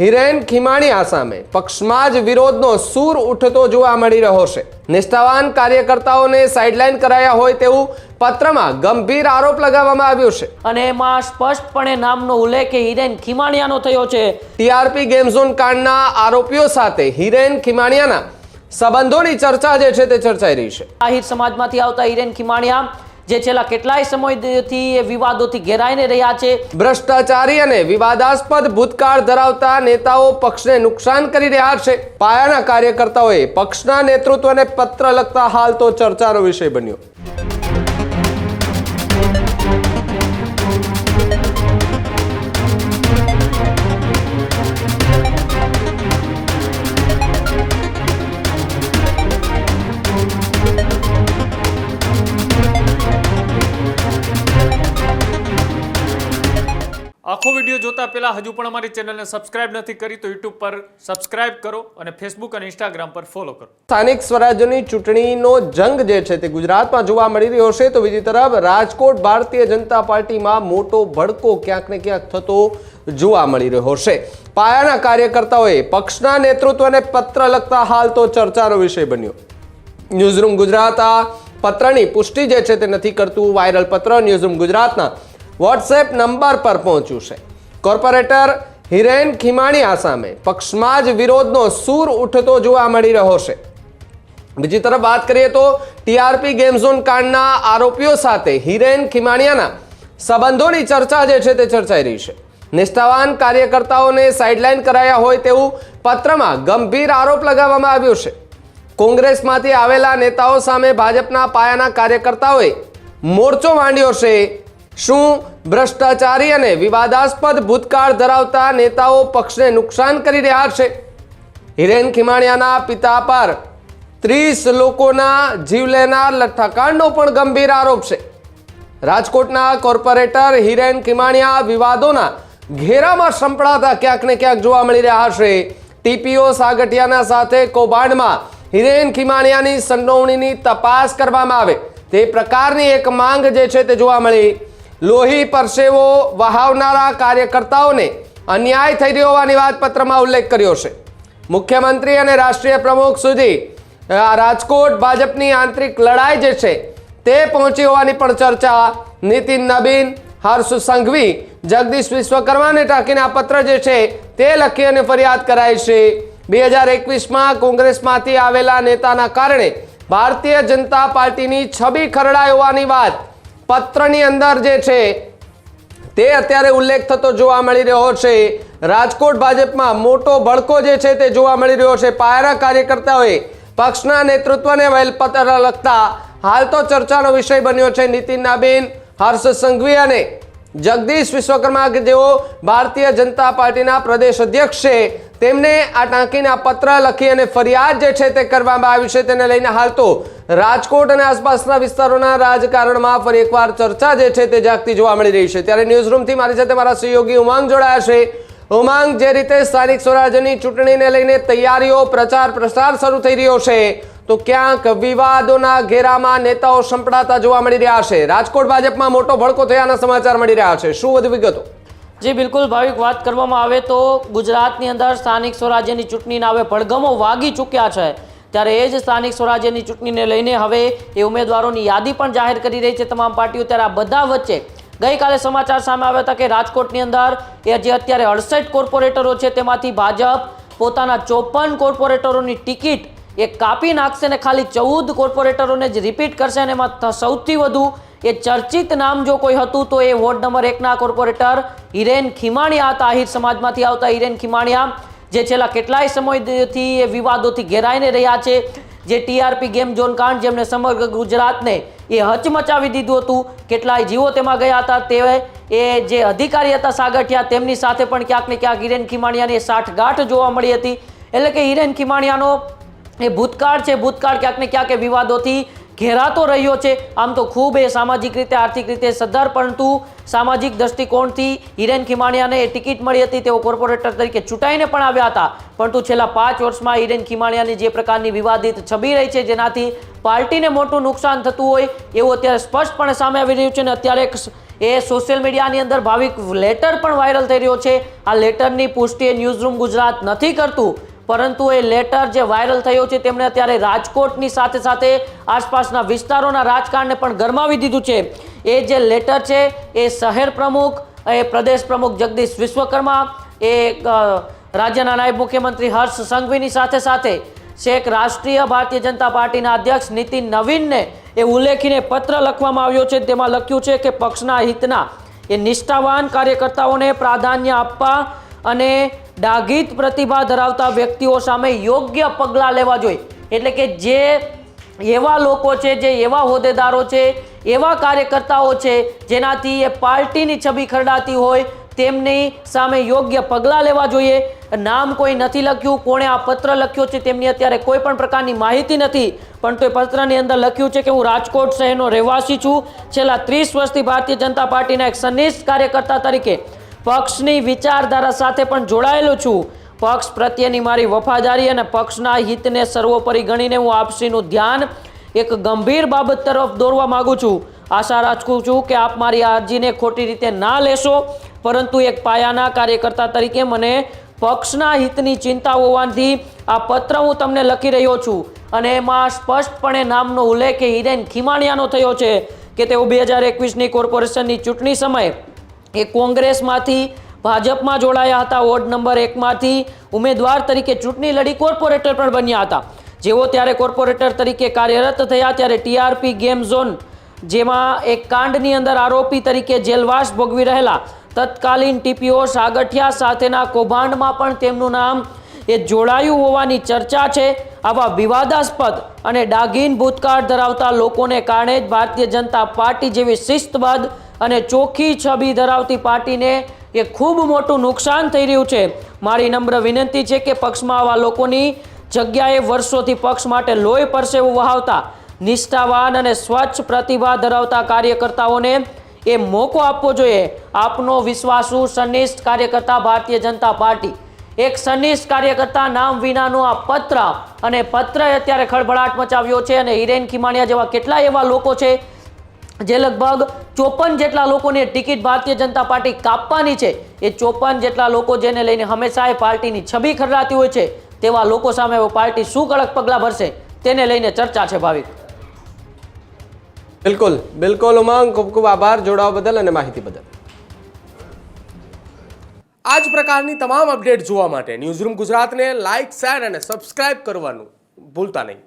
હિરેન ખીમાણીયા સામે પક્ષમાં જ વિરોધનો સૂર ઉઠતો જોવા મળી રહ્યો છે। નિષ્ઠાવાન કાર્યકર્તાઓને સાઇડલાઇન કરાયા હોય તેવું પત્રમાં ગંભીર આરોપ લગાવવામાં આવ્યો છે અને એમાં સ્પષ્ટપણે નામનો ઉલ્લેખ હિરેન ખીમાણીયાનો થયો છે। ટીઆરપી ગેમ ઝોન કાંડના આરોપીઓ સાથે હિરેન ખીમાણીયાના સંબંધોની ચર્ચા જે છે તે ચર્ચાઈ રહી છે। આહિર સમાજમાંથી આવતા હિરેન ખીમાણીયા જે છેલ્લા કેટલાય સમયથી વિવાદોથી ઘેરાઈને રહ્યા છે। ભ્રષ્ટાચારી અને વિવાદાસ્પદ ભૂતકાળ ધરાવતા નેતાઓ પક્ષને નુકસાન કરી રહ્યા છે। પાયાના કાર્યકર્તાઓએ પક્ષના નેતૃત્વને પત્ર લખતા હાલ તો ચર્ચાનો વિષય બન્યો। આખો વિડીયો જોતા પહેલા હજુ પણ અમારી ચેનલને સબસ્ક્રાઇબ નથી કરી તો યુટ્યુબ પર સબસ્ક્રાઇબ કરો અને ફેસબુક અને ઇન્સ્ટાગ્રામ પર ફોલો કરો। સ્થાનિક સ્વરાજ્યની ચૂંટણીનો જંગ જે છે તે ગુજરાતમાં જોવા મળી રહ્યો છે તો બીજી તરફ રાજકોટ ભારતીય જનતા પાર્ટીમાં મોટો ભડકો ક્યાંક ને ક્યાંક થતો જોવા મળી રહ્યો છે। પાયાના કાર્યકર્તાઓએ પક્ષના નેતૃત્વને પત્ર લખતા હાલ તો ચર્ચાનો વિષય બન્યો। ન્યૂઝરૂમ ગુજરાત આ પત્રની પુષ્ટિ જે છે તે નથી કરતું। વાયરલ પત્ર ન્યૂઝરૂમ ગુજરાતના વોટ્સએપ નંબર પર પહોંચ્યું છે। કોર્પોરેટર હિરેન ખીમાણીયા સામે પક્ષમાં જ વિરોધનો સૂર ઉઠતો જોવા મળી રહ્યો છે। બીજી તરફ વાત કરીએ તો ટીઆરપી ગેમ ઝોન કાંડના આરોપીઓ સાથે હિરેન ખીમાણીયાના સંબંધોની ચર્ચા જે છે તે ચર્ચાઈ રહી છે। નિષ્ઠાવાન કાર્યકર્તાઓને સાઇડલાઇન કરાયા હોય તેવું પત્રમાં ગંભીર આરોપ લગાવવામાં આવ્યો છે। કોંગ્રેસમાંથી આવેલા નેતાઓ સામે ભાજપના પાયાના કાર્યકર્તાઓએ મોરચો માંડ્યો છે। શું ભ્રષ્ટાચારી અને વિવાદાસ્પદ ભૂતકાળ ધરાવતા નેતાઓ પક્ષને નુકસાન કરી રહ્યા છે? હિરેન ખીમાણીયાના પિતા પર 30 લોકોના જીવ લેનાર લઠ્ઠાકાંડનો પણ ગંભીર આરોપ છે। રાજકોટના કોર્પોરેટર હિરેન ખીમાણીયા વિવાદોના ઘેરામાં સંપડાતા ક્યાંક ને ક્યાંક જોવા મળી રહ્યા છે। ટીપીઓ સાગઠિયાના સાથે કૌભાંડમાં હિરેન ખીમાણીયાની સંડોવણીની તપાસ કરવામાં આવે તે પ્રકારની એક માંગ જે છે તે જોવા મળી। લોહી પરસેવો વહાવનારા કાર્યકર્તાઓને અન્યાય થઈ રહ્યો હોવાની વાત પત્રમાં ઉલ્લેખ કર્યો છે। મુખ્યમંત્રી અને રાષ્ટ્રીય પ્રમુખ સુધી રાજકોટ ભાજપની આંતરિક લડાઈ જે છે તે પહોંચી હોવાની પણ ચર્ચા। નીતિન નબીન, હર્ષ સંઘવી, જગદીશ વિશ્વકર્માને ટાંકીને આ પત્ર જે છે તે લખી અને ફરિયાદ કરાઈ છે। 2021માં કોંગ્રેસમાંથી આવેલા નેતાના કારણે ભારતીય જનતા પાર્ટીની છબી ખરડાઈ હોવાની વાત પત્રની અંદર જે છે તે અત્યારે ઉલ્લેખ થતો જોવા મળી રહ્યો છે। રાજકોટ ભાજપમાં મોટો ભડકો જે છે તે જોવા મળી રહ્યો છે। પાયાના કાર્યકર્તાઓએ પક્ષના નેતૃત્વને વહેલપત્ર લખતા હાલ તો ચર્ચાનો વિષય બન્યો છે। નીતિન નબીન, હર્ષ સંઘવી અને જગદીશ વિશ્વકર્મા કે જેઓ ભારતીય જનતા પાર્ટીના પ્રદેશ અધ્યક્ષ છે તેમને આ ટાંકીને આ પત્ર લખી અને ફરિયાદ જે છે તે કરવામાં આવી છે। તેને લઈને હાલ તો રાજકોટ અને આસપાસના વિસ્તારોના રાજકારણમાં ફરી એકવાર ચર્ચા જે છે તે જાગતી જોવા મળી રહી છે। ત્યારે ન્યૂઝરૂમથી મારી સાથે મારા સહયોગી ઉમાંગ જોડાયા છે। ઉમાંગ, જે રીતે સ્થાનિક સ્વરાજ્યની ચૂંટણીને લઈને તૈયારીઓ, પ્રચાર પ્રસાર શરૂ થઈ રહ્યો છે તો ક્યાંક વિવાદોના ઘેરામાં નેતાઓ સંપડાતા જોવા મળી રહ્યા છે। રાજકોટ ભાજપમાં મોટો ભડકો થયાના સમાચાર મળી રહ્યા છે, શું વધુ વિગતો? જી બિલકુલ ભાવિક, વાત કરવામાં આવે તો ગુજરાતની અંદર સ્થાનિક સ્વરાજ્યની ચૂંટણીના હવે પડઘમો વાગી ચૂક્યા છે। ત્યારે એ જ સ્થાનિક સ્વરાજ્યની ચૂંટણીને લઈને હવે એ ઉમેદવારોની યાદી પણ જાહેર કરી રહી છે તમામ પાર્ટીઓ। ત્યારે આ બધા વચ્ચે ગઈકાલે સમાચાર સામે આવ્યા હતા કે રાજકોટની અંદર એ જે અત્યારે 68 કોર્પોરેટરો છે તેમાંથી ભાજપ પોતાના 54 કોર્પોરેટરોની ટિકિટ એ કાપી નાખશે અને ખાલી 14 કોર્પોરેટરોને જ રિપીટ કરશે। અને એમાં સૌથી વધુ એ ચર્ચિત નામ જો કોઈ હતું તો એ વોર્ડ નંબર 1ના કોર્પોરેટર હિરેન ખીમાણીયા હતા। આહિર સમાજમાંથી આવતા હિરેન ખીમાણીયા જે છેલ્લા કેટલાય સમયથી એ વિવાદોથી ઘેરાઈને રહ્યા છે। જે ટીઆરપી ગેમ ઝોન કાંડ જેમને સમગ્ર ગુજરાતને એ હચમચાવી દીધું હતું, કેટલાય જીવો તેમાં ગયા હતા। તે એ જે અધિકારી હતા સાગઠિયા તેમની સાથે પણ ક્યાંક ને ક્યાંક હિરેન ખીમાણીયાની સાઠગાંઠ જોવા મળી હતી। એટલે કે હિરેન ખીમાણીયાનો એ ભૂતકાળ છે, ભૂતકાળ ક્યાંક ને ક્યાંક એ વિવાદોથી ઘેરાતો રહ્યો છે। આમ તો ખૂબ એ સામાજિક રીતે, આર્થિક રીતે સદ્ધર, પરંતુ સામાજિક દૃષ્ટિકોણથી હિરેન ખીમાણીયાને એ ટિકિટ મળી હતી, તેઓ કોર્પોરેટર તરીકે ચૂંટાઈને પણ આવ્યા હતા। પરંતુ છેલ્લા 5 વર્ષમાં હિરેન ખીમાણીયાની જે પ્રકારની વિવાદિત છબી રહી છે જેનાથી પાર્ટીને મોટું નુકસાન થતું હોય એવું અત્યારે સ્પષ્ટપણે સામે આવી રહ્યું છે। અને અત્યારે એ સોશિયલ મીડિયાની અંદર ભાવિક લેટર પણ વાયરલ થઈ રહ્યો છે. આ લેટરની પુષ્ટિ ન્યૂઝરૂમ ગુજરાત નથી કરતું, પરંતુ એ લેટર જે વાયરલ થયો છે તેમણે અત્યારે રાજકોટની સાથે સાથે આસપાસના વિસ્તારોના રાજકારણને પણ ગરમાવી દીધું છે. એ જે લેટર છે એ શહેર પ્રમુખ, એ પ્રદેશ પ્રમુખ જગદીશ વિશ્વકર્મા, એ રાજ્યના નાયબ મુખ્યમંત્રી હર્ષ સંઘવીની સાથે સાથે છેક રાષ્ટ્રીય ભારતીય જનતા પાર્ટીના અધ્યક્ષ નીતિન નવીનને એ ઉલ્લેખીને પત્ર લખવામાં આવ્યો છે. તેમાં લખ્યું છે કે પક્ષના હિતના એ નિષ્ઠાવાન કાર્યકર્તાઓને પ્રાધાન્ય આપવા અને ડાઘિત પ્રતિભા ધરાવતા વ્યક્તિઓ સામે યોગ્ય પગલાં લેવા જોઈએ. એટલે કે જે એવા લોકો છે, જે એવા હોદ્દેદારો છે, એવા કાર્યકર્તાઓ છે જેનાથી એ પાર્ટીની છબી ખરડાતી હોય તેમની સામે યોગ્ય પગલાં લેવા જોઈએ. નામ કોઈ નથી લખ્યું, કોણે આ પત્ર લખ્યો છે તેમની અત્યારે કોઈ પણ પ્રકારની માહિતી નથી, પણ તો એ પત્રની અંદર લખ્યું છે કે હું રાજકોટ શહેરનો રહેવાસી છું. છેલ્લા 30 વર્ષથી ભારતીય જનતા પાર્ટીના એક સનિષ્ઠ કાર્યકર્તા તરીકે પક્ષની વિચારધારા સાથે પણ જોડાયેલો છું. પક્ષ પ્રત્યેની મારી વફાદારી અને પક્ષના હિતને સર્વોપરી ગણીને હું આપશ્રીનું ધ્યાન એક ગંભીર બાબત તરફ દોરવા માંગુ છું. આશા રાખું છું કે આપ મારી આ અરજીને ખોટી રીતે ના લેશો, પરંતુ એક પાયાના કાર્યકર્તા તરીકે મને પક્ષના હિતની ચિંતા હોવાથી આ પત્ર હું તમને લખી રહ્યો છું. અને એમાં સ્પષ્ટપણે નામનો ઉલ્લેખ હિરેન ખીમાણીયાનો થયો છે કે તેઓ 2021ની કોર્પોરેશનની ચૂંટણી સમયે એ કોંગ્રેસમાંથી ભાજપમાં જોડાયા હતા. વોર્ડ નંબર 1માંથી ઉમેદવાર તરીકે ચૂંટણી લડી કોર્પોરેટર પણ બન્યા હતા. જેઓ ત્યારે કોર્પોરેટર તરીકે કાર્યરત થયા ત્યારે ટીઆરપી ગેમ ઝોન જેમાં એક કાંડની અંદર આરોપી તરીકે જેલવાસ ભોગવી રહેલા તત્કાલીન ટીપીઓ સાગઠિયા સાથેના કૌભાંડમાં પણ તેમનું નામ એ જોડાયું હોવાની ચર્ચા છે. આવા વિવાદાસ્પદ અને ડાઘીન ભૂતકાળ ધરાવતા લોકોને કારણે જ ભારતીય જનતા પાર્ટી જેવી શિસ્તબદ્ધ અને ચોખ્ખી છબી ધરાવતી પાર્ટીને એ ખૂબ મોટું નુકસાન થઈ રહ્યું છે. મારી નમ્ર વિનંતી છે કે પક્ષમાં આવા લોકોની જગ્યાએ વર્ષોથી પક્ષ માટે લોહી પરસેવું વહાવતા નિષ્ઠાવાન અને સ્વચ્છ પ્રતિભા ધરાવતા કાર્યકર્તાઓને એ મોકો આપવો જોઈએ. આપનો વિશ્વાસુ સનિષ્ઠ કાર્યકર્તા ભારતીય જનતા પાર્ટી. એક સનિષ્ઠ કાર્યકર્તા નામ વિનાનો આ પત્ર, અને પત્રએ અત્યારે ખળભળાટ મચાવ્યો છે. અને હિરેન ખીમાણીયા જેવા કેટલાય એવા લોકો છે જે લગભગ 54 જેટલા લોકોની ટિકિટ ભારતીય જનતા પાર્ટી કાપવાની છે. એ 54 જેટલા લોકો જેને લઈને હંમેશા એ પાર્ટીની છબી ખરડાતી હોય છે, તેવા લોકો સામે પાર્ટી શું કડક પગલાં ભરશે તેને લઈને ચર્ચા છે. ભાવિક, બિલકુલ બિલકુલ ઉમંગ, ખૂબ ખૂબ આભાર જોડાવા બદલ અને માહિતી બદલ. આ જ પ્રકારની તમામ અપડેટ જોવા માટે ન્યૂઝરૂમ ગુજરાતને લાઇક, શેર અને સબસ્ક્રાઇબ કરવાનું ભૂલતા નહીં.